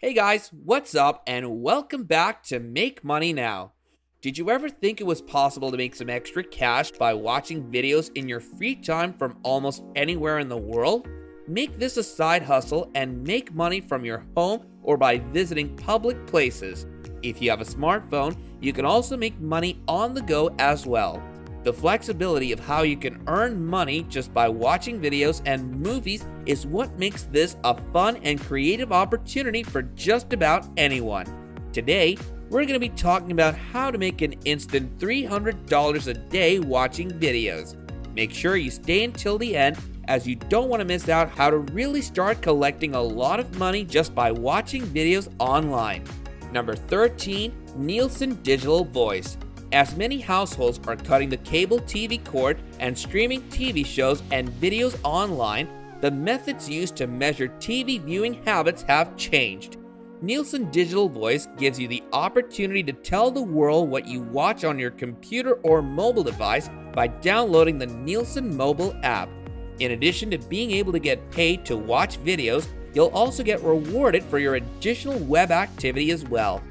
Hey guys, what's up and welcome back to Make Money Now. Did you ever think it was possible to make some extra cash by watching videos in your free time from almost anywhere in the world? Make this a side hustle and make money from your home or by visiting public places. If you have a smartphone, you can also make money on the go as well. The flexibility of how you can earn money just by watching videos and movies is what makes this a fun and creative opportunity for just about anyone. Today, we're going to be talking about how to make an instant $300 a day watching videos. Make sure you stay until the end, as you don't want to miss out how to really start collecting a lot of money just by watching videos online. Number 13, Nielsen Digital Voice. As many households are cutting the cable TV cord and streaming TV shows and videos online, the methods used to measure TV viewing habits have changed. Nielsen Digital Voice gives you the opportunity to tell the world what you watch on your computer or mobile device by downloading the Nielsen mobile app. In addition to being able to get paid to watch videos, you'll also get rewarded for your additional web activity as well.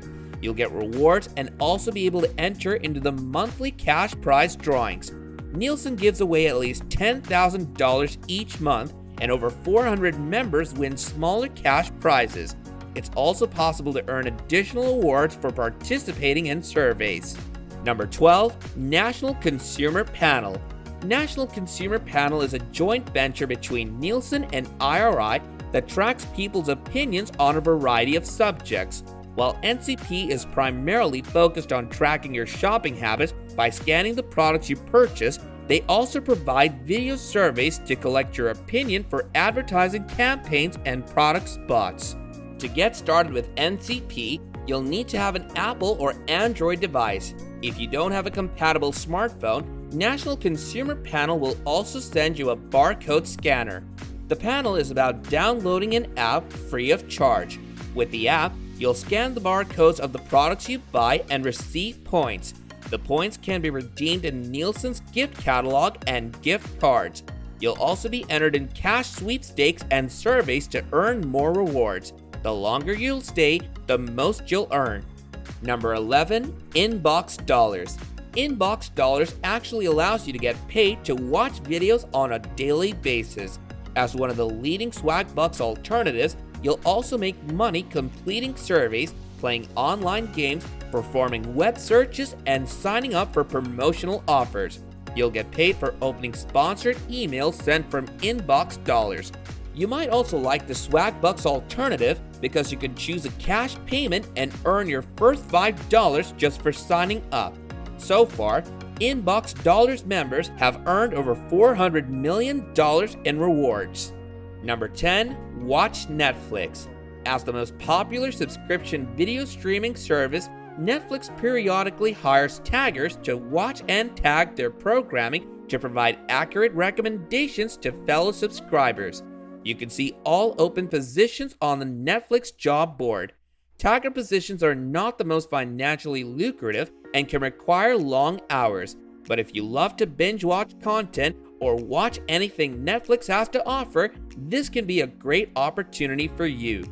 You'll get rewards and also be able to enter into the monthly cash prize drawings. Nielsen gives away at least $10,000 each month, and over 400 members win smaller cash prizes. It's also possible to earn additional awards for participating in surveys. Number 12, National Consumer Panel. National Consumer Panel is a joint venture between Nielsen and IRI that tracks people's opinions on a variety of subjects. While NCP is primarily focused on tracking your shopping habits by scanning the products you purchase, they also provide video surveys to collect your opinion for advertising campaigns and product spots. To get started with NCP, you'll need to have an Apple or Android device. If you don't have a compatible smartphone, National Consumer Panel will also send you a barcode scanner. The panel is about downloading an app free of charge. With the app, you'll scan the barcodes of the products you buy and receive points. The points can be redeemed in Nielsen's gift catalog and gift cards. You'll also be entered in cash sweepstakes and surveys to earn more rewards. The longer you'll stay, the most you'll earn. Number 11, Inbox Dollars. Inbox Dollars actually allows you to get paid to watch videos on a daily basis. As one of the leading Swagbucks alternatives, you'll also make money completing surveys, playing online games, performing web searches, and signing up for promotional offers. You'll get paid for opening sponsored emails sent from Inbox Dollars. You might also like the Swagbucks alternative because you can choose a cash payment and earn your first $5 just for signing up. So far, Inbox Dollars members have earned over $400 million in rewards. Number 10, Watch Netflix. As the most popular subscription video streaming service, Netflix periodically hires taggers to watch and tag their programming to provide accurate recommendations to fellow subscribers. You can see all open positions on the Netflix job board. Tagger positions are not the most financially lucrative and can require long hours, but if you love to binge watch content or watch anything Netflix has to offer, this can be a great opportunity for you.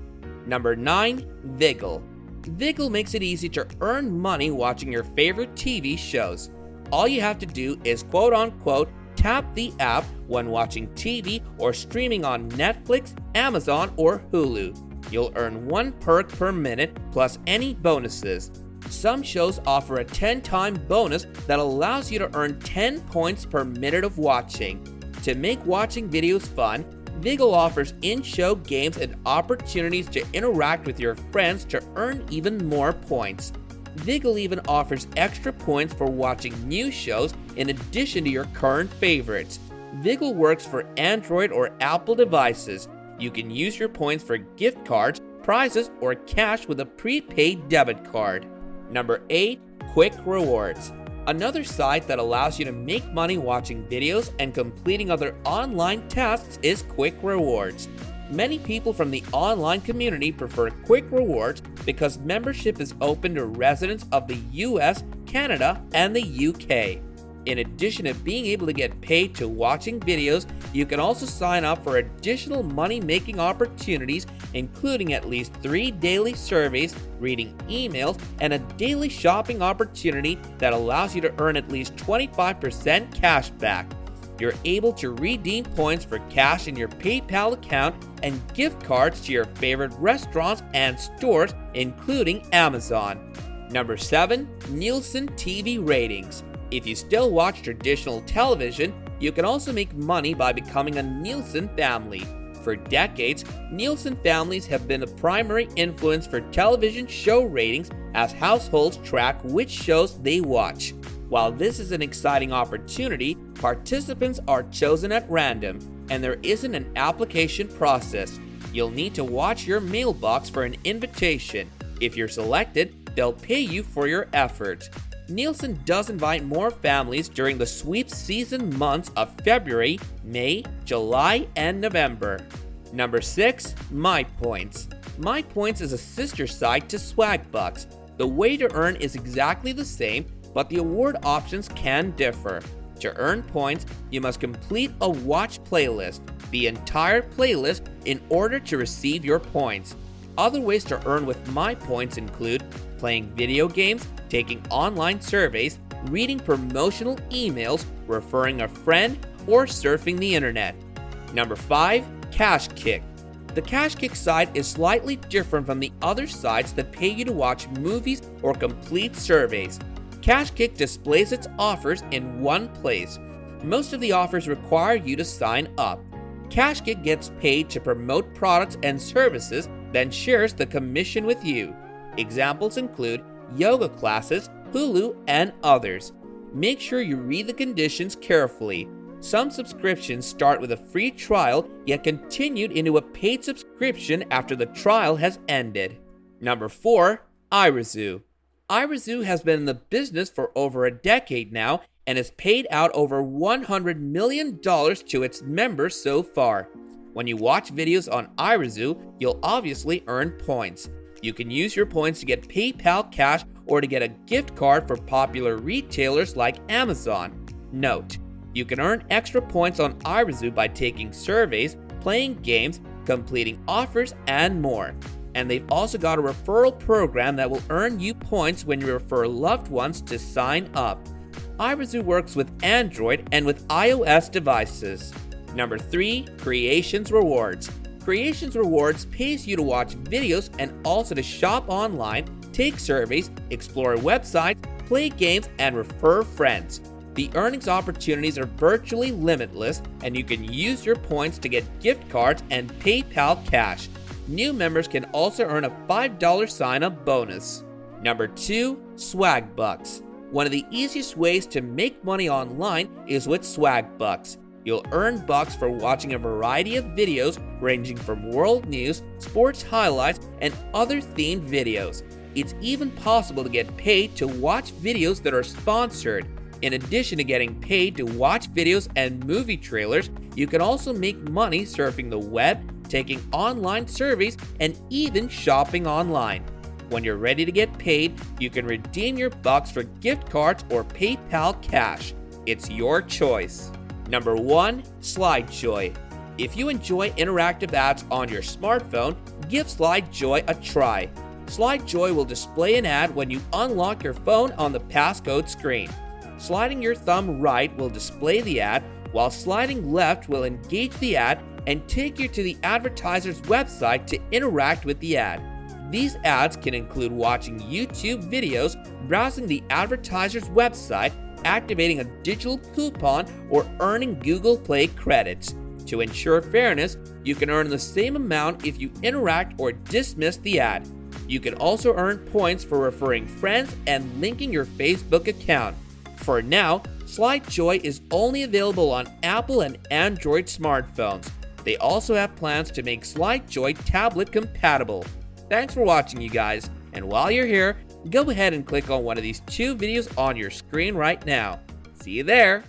Number 9, Viggle. Viggle makes it easy to earn money watching your favorite TV shows. All you have to do is quote-unquote tap the app when watching TV or streaming on Netflix, Amazon, or Hulu. You'll earn 1 perk per minute plus any bonuses. Some shows offer a 10-time bonus that allows you to earn 10 points per minute of watching. To make watching videos fun, Viggle offers in-show games and opportunities to interact with your friends to earn even more points. Viggle even offers extra points for watching new shows in addition to your current favorites. Viggle works for Android or Apple devices. You can use your points for gift cards, prizes, or cash with a prepaid debit card. Number 8, Quick Rewards. Another site that allows you to make money watching videos and completing other online tasks is Quick Rewards. Many people from the online community prefer Quick Rewards because membership is open to residents of the US, Canada, and the UK. In addition to being able to get paid to watching videos, you can also sign up for additional money-making opportunities, including at least 3 daily surveys, reading emails, and a daily shopping opportunity that allows you to earn at least 25% cash back. You're able to redeem points for cash in your PayPal account and gift cards to your favorite restaurants and stores, including Amazon. Number 7. Nielsen TV ratings. If you still watch traditional television, you can also make money by becoming a Nielsen family. For decades, Nielsen families have been the primary influence for television show ratings as households track which shows they watch. While this is an exciting opportunity, participants are chosen at random, and there isn't an application process. You'll need to watch your mailbox for an invitation. If you're selected, they'll pay you for your efforts. Nielsen does invite more families during the sweep season months of February, May, July, and November. Number 6. MyPoints. MyPoints is a sister site to Swagbucks. The way to earn is exactly the same, but the award options can differ. To earn points, you must complete a watch playlist, the entire playlist, in order to receive your points. Other ways to earn with MyPoints include playing video games, taking online surveys, reading promotional emails, referring a friend, or surfing the internet. Number 5. Cash Kick. The Cash Kick site is slightly different from the other sites that pay you to watch movies or complete surveys. Cash Kick displays its offers in one place. Most of the offers require you to sign up. Cash Kick gets paid to promote products and services, then shares the commission with you. Examples include yoga classes, Hulu, and others. Make sure you read the conditions carefully. Some subscriptions start with a free trial, yet continued into a paid subscription after the trial has ended. Number 4. iRazoo. iRazoo has been in the business for over a decade now and has paid out over $100 million to its members so far. When you watch videos on iRazoo, you'll obviously earn points. You can use your points to get PayPal cash or to get a gift card for popular retailers like Amazon. Note: you can earn extra points on iRazoo by taking surveys, playing games, completing offers, and more. And they've also got a referral program that will earn you points when you refer loved ones to sign up. iRazoo works with Android and with iOS devices. Number 3. Creations Rewards. Creations Rewards pays you to watch videos and also to shop online, take surveys, explore websites, play games, and refer friends. The earnings opportunities are virtually limitless, and you can use your points to get gift cards and PayPal cash. New members can also earn a $5 sign-up bonus. Number 2. Swagbucks. One of the easiest ways to make money online is with Swagbucks. You'll earn bucks for watching a variety of videos ranging from world news, sports highlights, and other themed videos. It's even possible to get paid to watch videos that are sponsored. In addition to getting paid to watch videos and movie trailers, you can also make money surfing the web, taking online surveys, and even shopping online. When you're ready to get paid, you can redeem your bucks for gift cards or PayPal cash. It's your choice. Number 1. SlideJoy. If you enjoy interactive ads on your smartphone, give SlideJoy a try. SlideJoy will display an ad when you unlock your phone on the passcode screen. Sliding your thumb right will display the ad, while sliding left will engage the ad and take you to the advertiser's website to interact with the ad. These ads can include watching YouTube videos, browsing the advertiser's website, activating a digital coupon, or earning Google Play credits. To ensure fairness, you can earn the same amount if you interact or dismiss the ad. You can also earn points for referring friends and linking your Facebook account. For now, SlideJoy is only available on Apple and Android smartphones. They also have plans to make SlideJoy tablet compatible. Thanks for watching, you guys, and while you're here, go ahead and click on one of these 2 videos on your screen right now. See you there!